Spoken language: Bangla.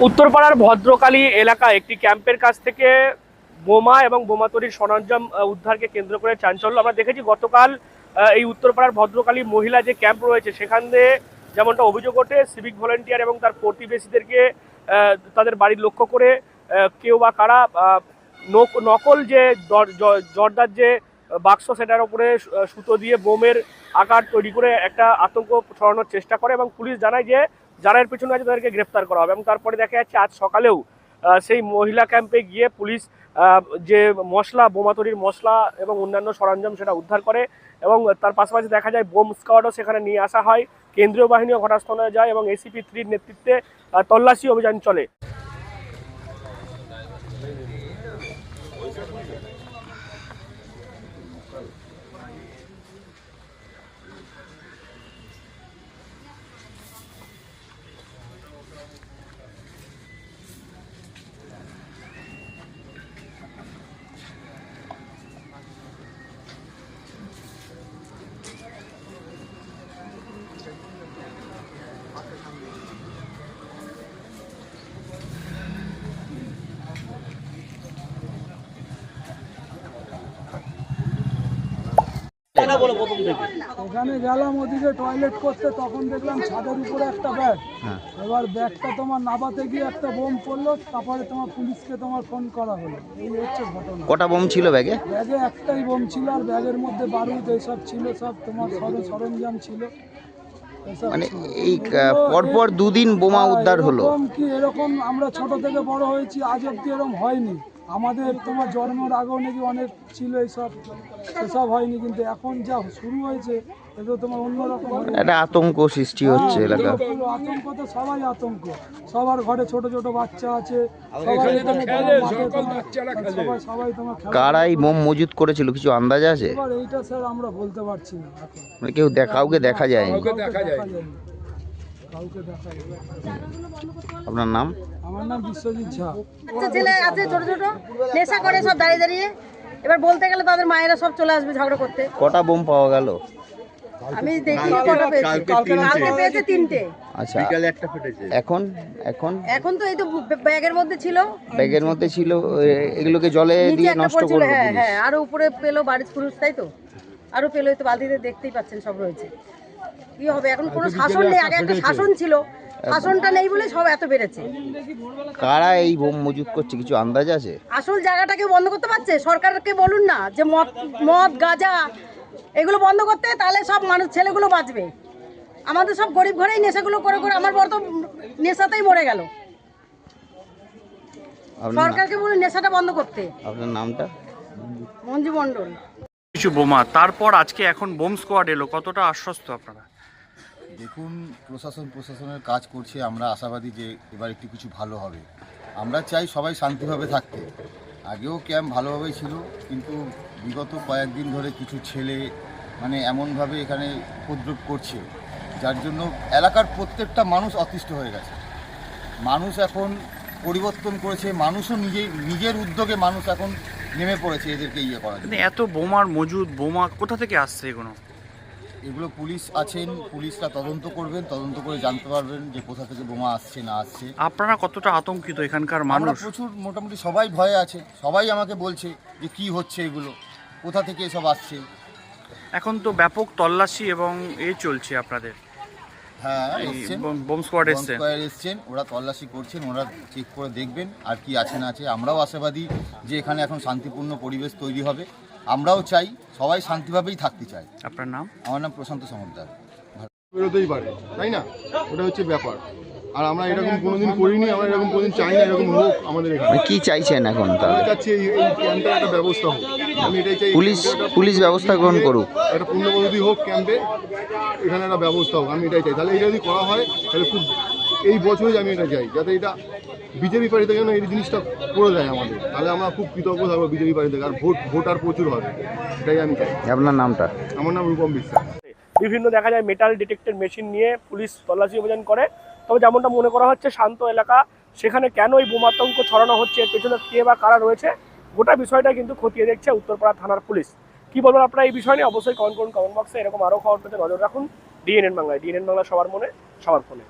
উত্তরপাড়ার ভদ্রকালী এলাকায় একটি ক্যাম্পের কাছ থেকে বোমা এবং বোমা তৈরির সরঞ্জাম উদ্ধারকে কেন্দ্র করে চাঞ্চল্য আমরা দেখেছি গতকাল। এই উত্তরপাড়ার ভদ্রকালী মহিলা যে ক্যাম্প রয়েছে সেখানে যেমনটা অভিযোগ ওঠে, সিভিক ভলেন্টিয়ার এবং তার প্রতিবেশীদেরকে তাদের বাড়ির লক্ষ্য করে কেউ বা কারা নকল যে জর্দার যে বাক্স সেটার উপরে সুতো দিয়ে বোমের আকার তৈরি করে একটা আতঙ্ক ছড়ানোর চেষ্টা করে এবং পুলিশ জানায় যে যারা এর পেছনে আছে তাদেরকে গ্রেফতার করা হবে। এবং তারপরে দেখা যাচ্ছে আজ সকালেও সেই মহিলা ক্যাম্পে গিয়ে পুলিশ যে মশলা, বোমা তৈরির মশলা এবং অন্যান্য সরঞ্জাম সেটা উদ্ধার করে এবং তার পাশাপাশি দেখা যায় বোম স্কোয়াডও সেখানে নিয়ে আসা হয়। কেন্দ্রীয় বাহিনীও ঘটনাস্থলে যায় এবং ACP-3 নেতৃত্বে তল্লাশি অভিযান চলে। এখানে গেলাম ওদিকে টয়লেট করতে, তখন দেখলাম ছাদের উপরে একটা ব্যাগ। এবার ব্যাগটা তোমার নাবাতে গিয়ে একটা বোম পড়লো, তারপরে তোমার পুলিশকে ফোন করা হলো। এই হচ্ছে ঘটনা। কটা বোম ছিল ব্যাগে? ব্যাগে একটাই বোম ছিল, আর ব্যাগের মধ্যে বারুদ এইসব ছিল, সব তোমার সরঞ্জাম ছিল। মানে এই পরপর দুদিন বোমা উদ্ধার হলো। এরকম আমরা ছোট থেকে বড় হয়েছি, আজ অব্দি এরকম হয়নি। আমাদের তোমার জন্মের আগেও নাকি অনেক ছিল এইসব, সেসব হয়নি, কিন্তু এখন যা শুরু হয়েছে এটা তোমার অন্যরকম। একটা আতঙ্ক সৃষ্টি হচ্ছে এলাকা। আতঙ্ক তো সবাই আতঙ্ক, সবার ঘরে ছোট ছোট বাচ্চা আছে, সবাই তোমার কারাই বোম মজুত করেছিল কিছু আন্দাজ আছে? এইটা স্যার আমরা বলতে পারছি না এখন। মানে কাউকে দেখা যায়নি। আপনার নাম? আমার নাম বিশ্বজিৎ ঝা। ছেলে আছে ছোট ছোট, নেশা করে সব দাঁড়িয়ে দাঁড়িয়ে। এবার বলতে গেলে তাদের মায়েরা সব চলে আসবে ঝগড়া করতে। কটা বোম পাওয়া গেল? আমি দেখি কটা পেয়েছি, কালকে পেয়েছে 3টে। আচ্ছা, বিকালে একটা ফুটেছে। এখন এখন এখন তো এই তো ব্যাগের মধ্যে ছিল, ব্যাগের মধ্যে ছিল। এগুলোকে জলে দিয়ে নষ্ট করলো। হ্যাঁ হ্যাঁ, আরো উপরে পেলো বাড়ির পুরুষ, তাই তো আরো পেলো। তো বালতিতে দেখতেই পাচ্ছেন সব রয়েছে। কি হবে এখন? কোনো শাসন নেই। আগে একটা শাসন ছিল, শাসনটা নেই বলে সব এত বেড়েছে। কারা এই বোম মজুত করছে কিছু আন্দাজ আছে? আসল জায়গাটাকে বন্ধ করতে পারছে? সরকারকে বলুন না যে মদ গাঁজা এগুলো বন্ধ করতে, তাহলে সব মানুষ ছেলেগুলো বাঁচবে। আমাদের সব গরিব ঘরেই নেশাগুলো করে করে আমার বড় তো নেশাতেই মরে গেল। সরকারকে বলুন নেশাটা বন্ধ করতে। আপনার নামটা? মঞ্জু মণ্ডল। কিছু বোমা, তারপর আজকে এখন বোম স্কোয়াড এলো, কতটা আশ্বস্ত আপনারা? দেখুন, প্রশাসনের কাজ করছে, আমরা আশাবাদী যে এবার একটু কিছু ভালো হবে। আমরা চাই সবাই শান্তিভাবে থাকতে। আগেও ক্যাম্প ভালোভাবেই ছিল, কিন্তু বিগত কয়েকদিন ধরে কিছু ছেলে মানে এমনভাবে এখানে উপদ্রব করছে, যার জন্য এলাকার প্রত্যেকটা মানুষ অতিষ্ঠ হয়ে গেছে। মানুষ এখন পরিবর্তন করেছে, মানুষও নিজের উদ্যোগে মানুষ এখন নেমে পড়েছে এদেরকে ইয়ে করার জন্য। এত বোমার মজুদ, বোমা কোথা থেকে আসছে এগুলো পুলিশ আছেন, পুলিশরা তদন্ত করবেন, তদন্ত করে জানতে পারবেন যে কোথা থেকে বোমা আসছে না আসছে। আপনারা কতটা আতঙ্কিত এখানকার মানুষ? প্রচুর, মোটামুটি সবাই ভয়ে আছে। সবাই আমাকে বলছে যে কি হচ্ছে, এগুলো কোথা থেকে এসব আসছে। এখন তো ব্যাপক তল্লাশি এবং চলছে আপনাদের। হ্যাঁ, বোম স্কোয়াড এসছেন, ওরা তল্লাশি করছেন, ওরা চেক করে দেখবেন আর কি আছে না আছে। আমরাও আশাবাদী যে এখানে এখন শান্তিপূর্ণ পরিবেশ তৈরি হবে। আমরাও চাই সবাই শান্তিভাবেই থাকতে চাই। আপনার নাম? আমার নাম প্রশান্ত সমদ্দার। বেরোতেই পারে, তাই না? ওটা হচ্ছে ব্যাপার। আর আমরা এরকম কোনোদিন করিনি, আমরা এরকম কোনোদিন চাই না এরকম হোক আমাদের এখানে। কি চাইছেন এখন? আমরা চাচ্ছি এই ক্যাম্পের একটা ব্যবস্থা হোক। আমি এটাই চাই, পুলিশ ব্যবস্থা গ্রহণ করুক, একটা পূর্ণবদতি হোক ক্যাম্পে, এখানে একটা ব্যবস্থা হোক। আমি এটাই চাই। তাহলে এটা যদি করা হয় তাহলে খুব, এই বছরই আমি এটা চাই যাতে এটা বিজেপি পার্টি থেকে এই জিনিসটা করে দেয় আমাদের, তাহলে আমরা খুব কৃতজ্ঞ থাকবো বিজেপি পার্টি থেকে। আর ভোটার প্রচুর হবে, এটাই আমি চাই। আপনার নামটা? আমার নাম রূপম বিশ্বাস। বিভিন্ন দেখা যায় মেটাল ডিটেক্টর মেশিন নিয়ে পুলিশ তল্লাশি অভিযান করে। তবে যেমনটা মনে করা হচ্ছে শান্ত এলাকা, সেখানে কেন এই বোমাতঙ্ক ছড়ানো হচ্ছে, এর পেছনে কে বা কারা রয়েছে, গোটা বিষয়টা কিন্তু খতিয়ে দেখছে উত্তরপাড়া থানার পুলিশ। কি বলবেন আপনারা এই বিষয় নিয়ে? অবশ্যই কমেন্ট করুন কমেন্ট বক্সে। এরকম আরও খবর পেতে নজর রাখুন ডিএনএন বাংলায়। ডিএনএন বাংলা সবার মনে, সবার ফোনে।